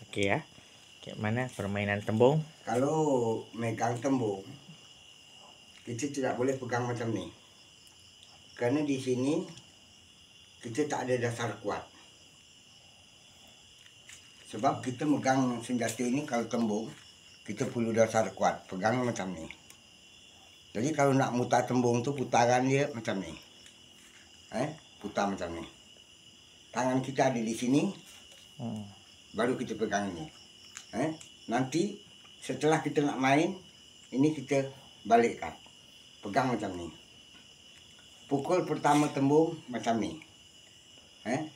Okey ya. Kayak mana permainan tembung? Kalau megang tembung, kita tidak boleh pegang macam ni. Kerana di sini kita tak ada dasar kuat. Sebab kita megang senjata ini kalau tembung, kita perlu dasar kuat. Pegang macam ni. Jadi kalau nak mutar tembung tu, putaran dia macam ni. Putar macam ni. Tangan kita ada di sini, baru kita pegang ini. Nanti setelah kita nak main, ini kita balikkan. Pegang macam ni. Pukul pertama tembung macam ni.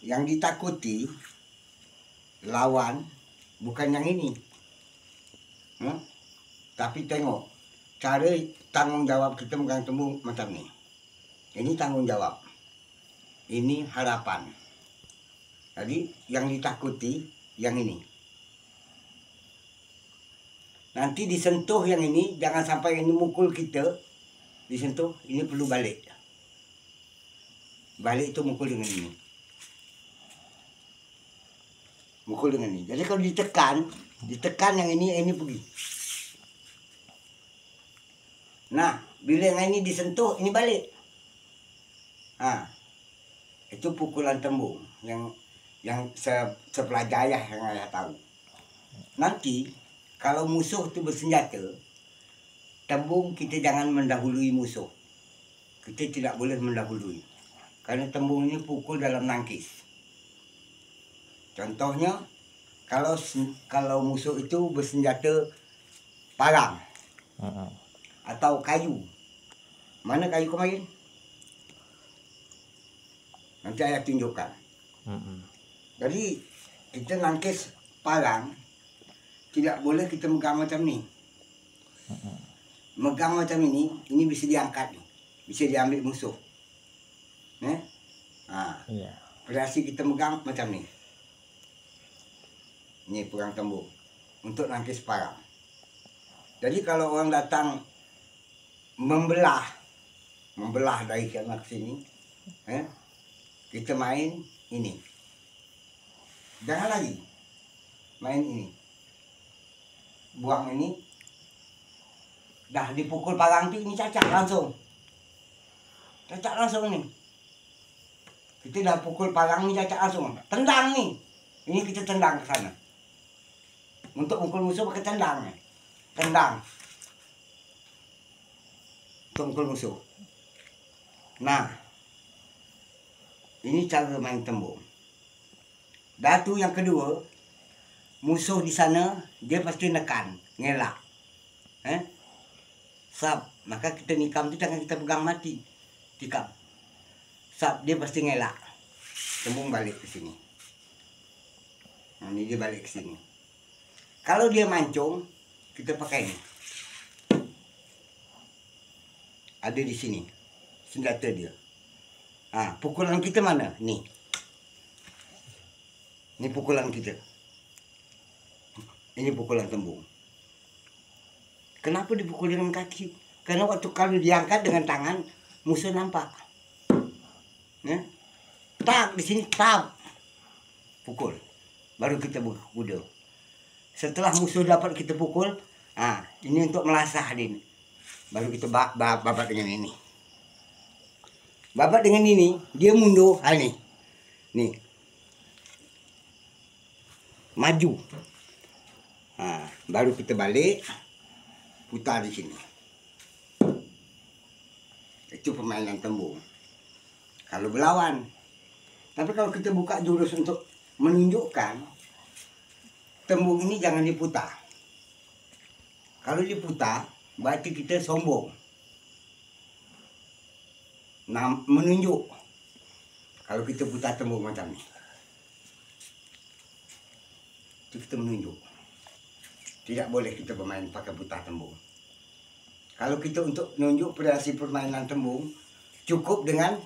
Yang ditakuti lawan bukan yang ini. Tapi tengok cara tanggungjawab kita megang tembung macam ni. Ini tanggungjawab. Ini harapan. Jadi yang ditakuti yang ini. Nanti disentuh yang ini, jangan sampai ini mukul kita. Disentuh, ini perlu balik. Balik itu mukul dengan ini. Mukul dengan ini. Jadi kalau ditekan yang ini pergi. Nah, bila yang ini disentuh, ini balik. Itu pukulan tembung yang sepelajar ayah yang ayah tahu. Nanti kalau musuh tu bersenjata, tembung kita jangan mendahului musuh. Kita tidak boleh mendahului. Kerana tembung ini pukul dalam nangkis. Contohnya, kalau musuh itu bersenjata parang atau kayu. Mana kayu kemarin? Nanti ayah tunjukkan. Jadi kita nangkis parang, tidak boleh kita megang macam ni. Megang macam ini bisa diangkat nih. Bisa diambil musuh. Variasi kita megang macam ni. Ini pegang tembung untuk nangkis parang. Jadi kalau orang datang membelah dari sana ke sini, kita main ini. Jangan lagi main ini. Buang ini. Dah dipukul parang tu, ini cacat langsung. Cacat langsung ni. Kita dah pukul parang ni cacat langsung. Tendang ni. Ini kita tendang ke sana. Untuk mukul musuh pakai tendang ni. Tendang. Untuk mukul musuh. Nah. Ini cara main tembung. Dah tu yang kedua, musuh di sana dia pasti nekan, ngelak. Sab, maka kita nikam tu jangan kita pegang mati. Tikam. Sab, dia pasti ngelak. Tembung balik ke sini. Nah, ini dia balik ke sini. Kalau dia mancung, kita pakai ini. Ada di sini senjata dia. Pukulan kita mana? Ni. Ini pukulan kita. Ini pukulan tembung. Kenapa dipukul dengan kaki? Karena waktu kalau diangkat dengan tangan, musuh nampak. Tak, di sini tak. Pukul. Baru kita bunuh. Setelah musuh dapat kita pukul, ini untuk melasah dia. Baru kita babat dengan ini. Babat dengan ini, dia mundur. Ini. Nih. Maju. Baru kita balik. Putar di sini. Itu permainan tembung. Kalau berlawan. Tapi kalau kita buka jurus untuk menunjukkan, tembung ini jangan diputar. Kalau diputar, berarti kita sombong. Nah, menunjuk. Kalau kita putar tembung macam ni. Itu kita menunjuk. Tidak boleh kita bermain pakai putar tembung. Kalau kita untuk menunjuk variasi permainan tembung, cukup dengan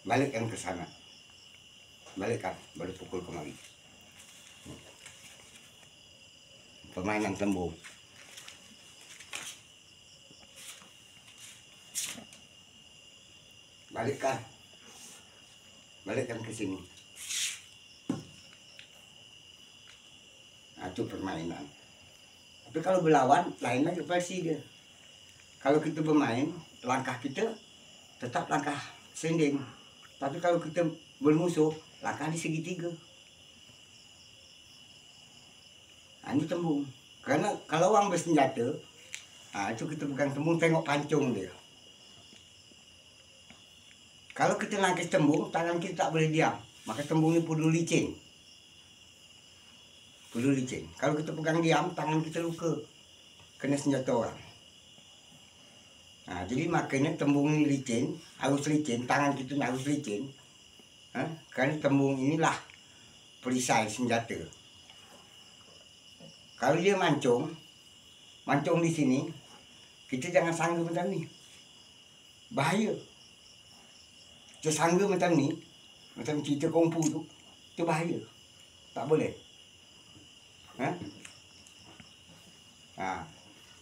balikkan ke sana. Balikkan, baru pukul kemari. Permainan tembung. balikkan ke sini. Nah, itu permainan. Tapi kalau berlawan lain lagi versi dia. Kalau kita bermain, langkah kita tetap langkah sending. Tapi kalau kita bermusuh, langkah di segitiga. Nah, ini tembung. Karena kalau orang bersenjata, nah, itu kita pegang tembung, tengok pancung dia. Kalau kita nangkis tembung, tangan kita tak boleh diam. Maka tembung ini perlu licin. Perlu licin. Kalau kita pegang diam, tangan kita luka. Kena senjata orang. Nah, jadi makanya tembung ini licin, harus licin, tangan kita harus licin. Karena tembung inilah perisai senjata. Kalau dia mancung di sini, kita jangan sanggup macam ni. Bahaya. Kita sanggup macam ni, macam cerita kungfu tu, itu bahaya. Tak boleh.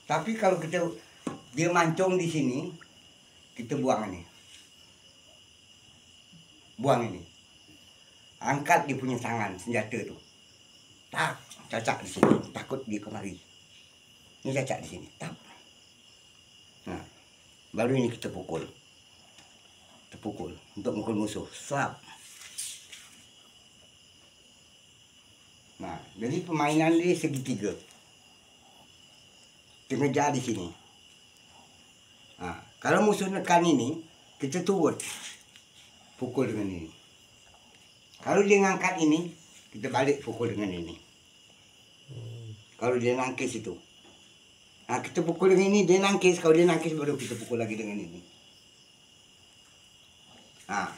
Tapi kalau dia mancung di sini, kita buang ini. Buang ini. Angkat dia punya tangan, senjata tu. Tak, cacak di sini. Takut dia kemari. Ini cacak di sini. Tak. Nah, baru ini kita pukul. Kita pukul untuk mukul musuh. Slap. Nah, jadi permainan dia segitiga. Kita ngejar di sini. Nah, kalau musuh nekan ini, kita turun. Pukul dengan ini. Kalau dia ngangkat ini, kita balik pukul dengan ini. Kalau dia nangkis itu. Nah, kita pukul dengan ini, dia nangkis. Kalau dia nangkis, baru kita pukul lagi dengan ini. Nah,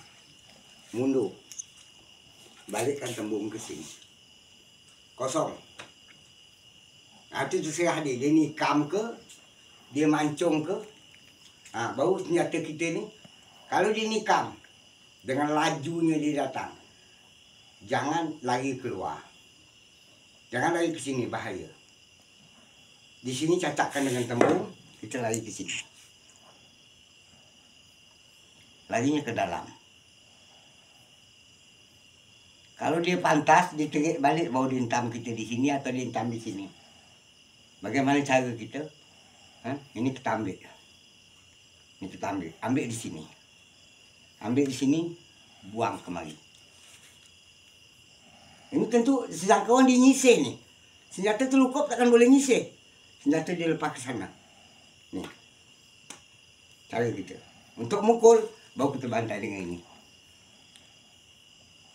mundur. Balikkan tembung ke sini. Kosong. Nah, itu terserah dia. Dia nikam ke, dia mancung ke. Nah, baru senjata kita ni, kalau dia nikam, dengan lajunya dia datang, jangan lari keluar. Jangan lari ke sini, bahaya. Di sini cacakkan dengan tembung, kita lari ke sini. Larinya ke dalam. Kalau dia pantas, dia terik balik, baru dia hentam kita di sini atau dia hentam di sini. Bagaimana cara kita? Ini kita ambil. Ini kita ambil. Ambil di sini. Ambil di sini, buang kemari. Ini tentu senjata kawan dia nyisir ni. Senjata terlukup takkan boleh nyisir. Senjata dia lepas ke sana. Ni. Cara kita. Untuk mukul, baru kita bantai dengan ini.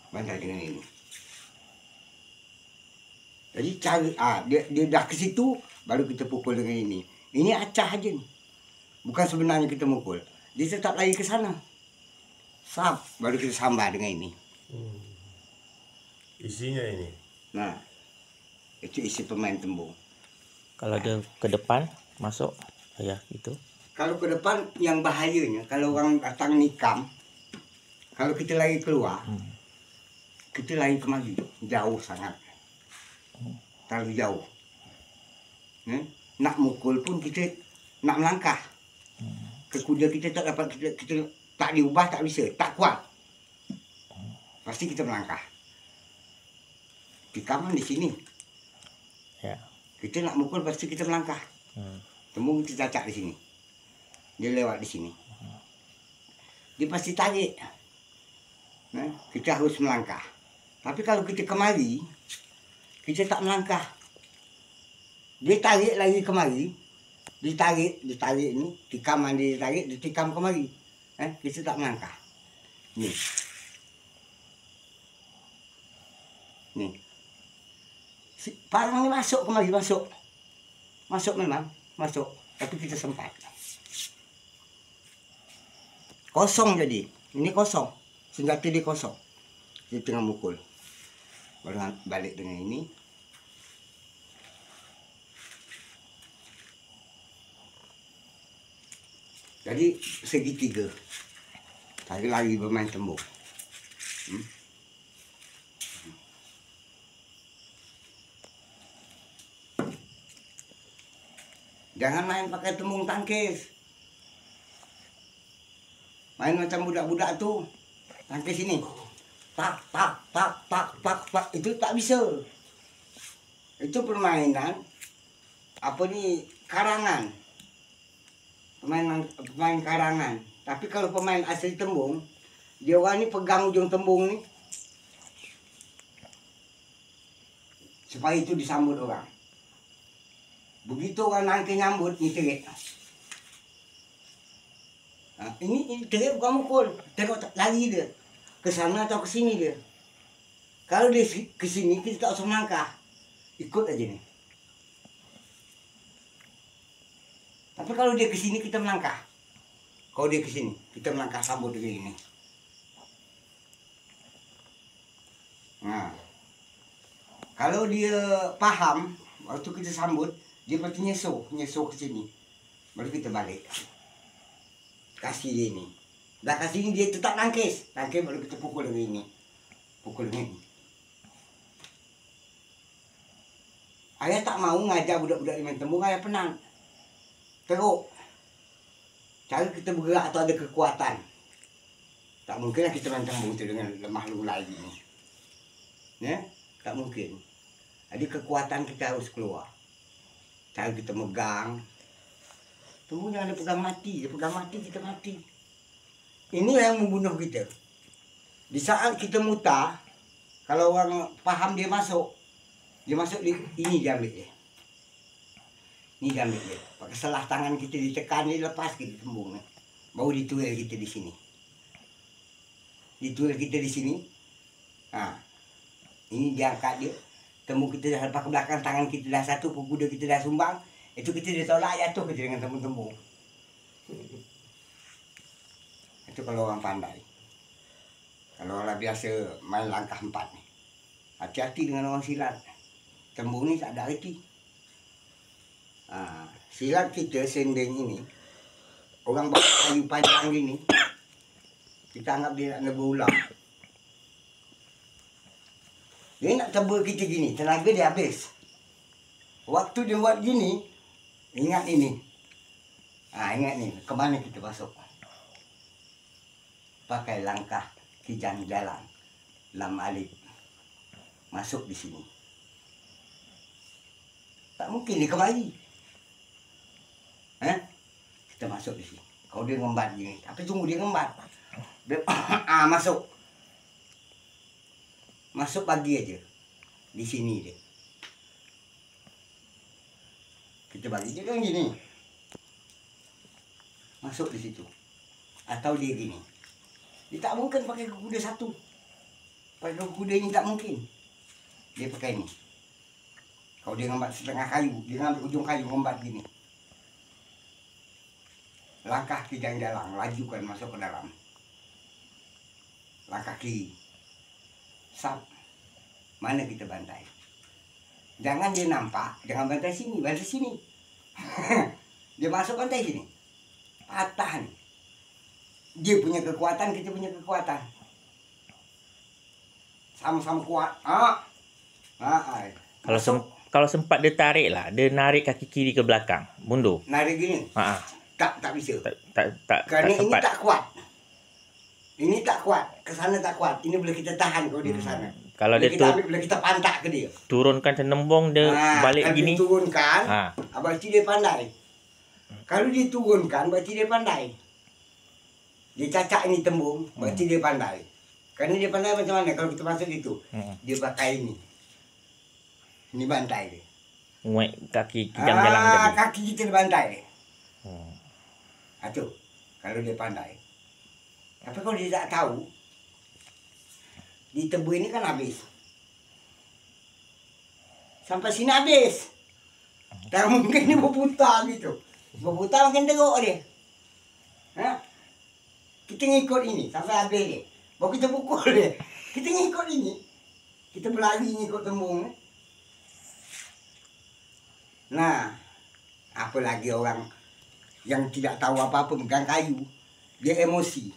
Bantai dengan ini. Jadi cara dia dah ke situ, baru kita pukul dengan ini. Ini acah aja ni. Bukan sebenarnya kita mukul. Dia tetap lari ke sana. Sap, baru kita sambar dengan ini. Isinya ini. Nah, itu isi pemain tembung. Kalau dia ke depan masuk, ya itu. Kalau ke depan yang bahayanya, kalau orang datang nikam, kalau kita lari keluar, kita lari kemari, jauh sangat, terlalu jauh. Nak mukul pun kita nak melangkah. Ke kuda kita tak dapat, kita tak diubah, tak bisa, tak kuat. Pasti kita melangkah. Tikaman di sini. Ya. Kita nak mukul pasti kita melangkah. Tembung kita cacak di sini. Dia lewat di sini. Dia pasti tarik. Kita harus melangkah. Tapi kalau kita kemari, kita tak melangkah. Dia tarik lagi kemari. Ditarik ni. Tikaman dia tarik, dia tikam kemari. Kita tak melangkah. Ni. Ni. Parang ni masuk kemari, masuk. Masuk memang, masuk. Tapi kita sempat. Kosong jadi. Ini kosong. Senjata dia kosong. Dia tengah mukul. Baru balik dengan ini. Jadi segitiga. Lari bermain tembung. Jangan main pakai tembung tangkis. Main macam budak-budak tu. Tangkis sini. Tak, tak, tak, tak, tak, tak. Itu tak bisa. Itu permainan apa ni, karangan. Pemain karangan. Tapi kalau pemain asli tembung, dia orang ni pegang ujung tembung ni supaya itu disambut orang. Begitu orang nangkis nyambut, ni terik. Ini terik bukan mukul. Tengok lari dia. Ke sana atau ke sini dia. Kalau dia ke sini, kita tak usah melangkah. Ikut aja ni. Tapi kalau dia ke sini, kita melangkah. Kalau dia ke sini, kita melangkah sambut dia ini. Nah. Kalau dia faham, waktu kita sambut, dia pasti nyesok ke sini. Baru kita balik. Kasih dia ni. Dah kasih ni dia tetap nangkis. Nangkis baru kita pukul dengan ini. Pukul dengan ini. Ayah tak mau ngajar budak-budak main tembung, ayah penat. Teruk. Cara kita bergerak tu ada kekuatan. Tak mungkin lah kita main tembung tu dengan lemah lulai ni. Ya? Tak mungkin. Jadi kekuatan kita harus keluar. Cara kita megang. Tembung jangan dia pegang mati. Dia pegang mati, kita mati. Ini yang membunuh kita. Di saat kita mutar, kalau orang faham dia masuk di ini dia ambil dia. Ini dia ambil dia. Pakai selah tangan kita ditekan, dia lepas kita tembung ni. Baru dituil kita di sini. Dituil kita di sini. Ini dia angkat dia. Tembung kita dah lepas ke belakang, tangan kita dah satu, kuda kita dah sumbang. Itu kita dia tolak, jatuh kita dengan tembung-tembung. Itu kalau orang pandai. Kalau orang biasa main langkah 4 ni. Hati-hati dengan orang silat. Tembung ni tak ada arti. Silat kita sendeng ini, orang bawa kayu panjang gini, kita anggap dia nak nebur ular. Dia nak tebur kita gini, tenaga dia habis. Waktu dia buat gini, ingat ini. Ingat ni, ke mana kita masuk? Pakai langkah kijang jalan, lam alif. Masuk di sini. Tak mungkin dia kembali. Kita masuk di sini. Kalau dia ngembat gini, tapi tunggu dia ngembat. Dia, masuk. Masuk pagi aja. Di sini dia. Kita bagi dia kan gini. Masuk di situ. Atau dia gini. Dia tak mungkin pakai kuda satu. Pakai kuda ini tak mungkin. Dia pakai ini. Kalau dia ngembat setengah kayu, dia ngambil ujung kayu ngembat gini. Langkah kijang jalan, lajukan masuk ke dalam. Langkah kiri. Sap. Mana kita bantai? Jangan dia nampak, jangan bantai sini, bantai sini. Dia masuk bantai sini. Patah nih. Dia punya kekuatan, kita punya kekuatan. Sama-sama kuat. Kalau sempat dia tarik lah, dia narik kaki kiri ke belakang, mundur. Narik gini. Tak bisa. Kerana ini sempat. tak kuat. Ini tak kuat, ke sana tak kuat. Ini boleh kita tahan kalau dia ke sana. Kalau boleh dia kita ambil, boleh kita pantak ke dia. Turunkan tenembong dia balik kalau gini. Dia turunkan, berarti dia pandai. Kalau dia turunkan, berarti dia pandai. Dia cacak ini tembung, berarti dia pandai. Kerana dia pandai macam mana kalau kita masuk itu. Dia pakai ini. Ini bantai dia. Nguek kaki kijang jalan tadi. Kaki kita dibantai. Itu kalau dia pandai. Tapi kalau dia tak tahu, di tebu ini kan habis. Sampai sini habis. Tak mungkin dia berputar gitu. Berputar makin teruk dia. Kita ngikut ini sampai habis dia. Baru kita pukul dia. Kita ngikut ini. Kita berlari ngikut tembung. Nah, apalagi orang yang tidak tahu apa-apa megang kayu, dia emosi.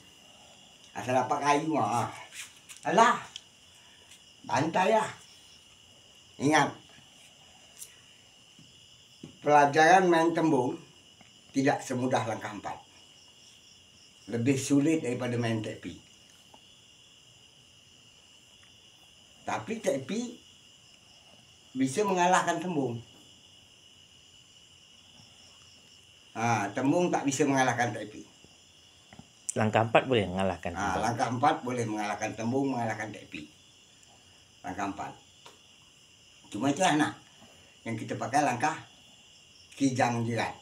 Asal dapat kayu, alah, bantai lah. Ingat, pelajaran main tembung tidak semudah langkah 4. lebih sulit daripada main tepi. Tapi tepi bisa mengalahkan tembung. Tembung tak bisa mengalahkan tepi. Langkah 4 boleh mengalahkan tembung. Langkah 4 boleh mengalahkan tembung, mengalahkan tepi. Langkah 4. Cuma itu anak. Yang kita pakai langkah kijang jerat.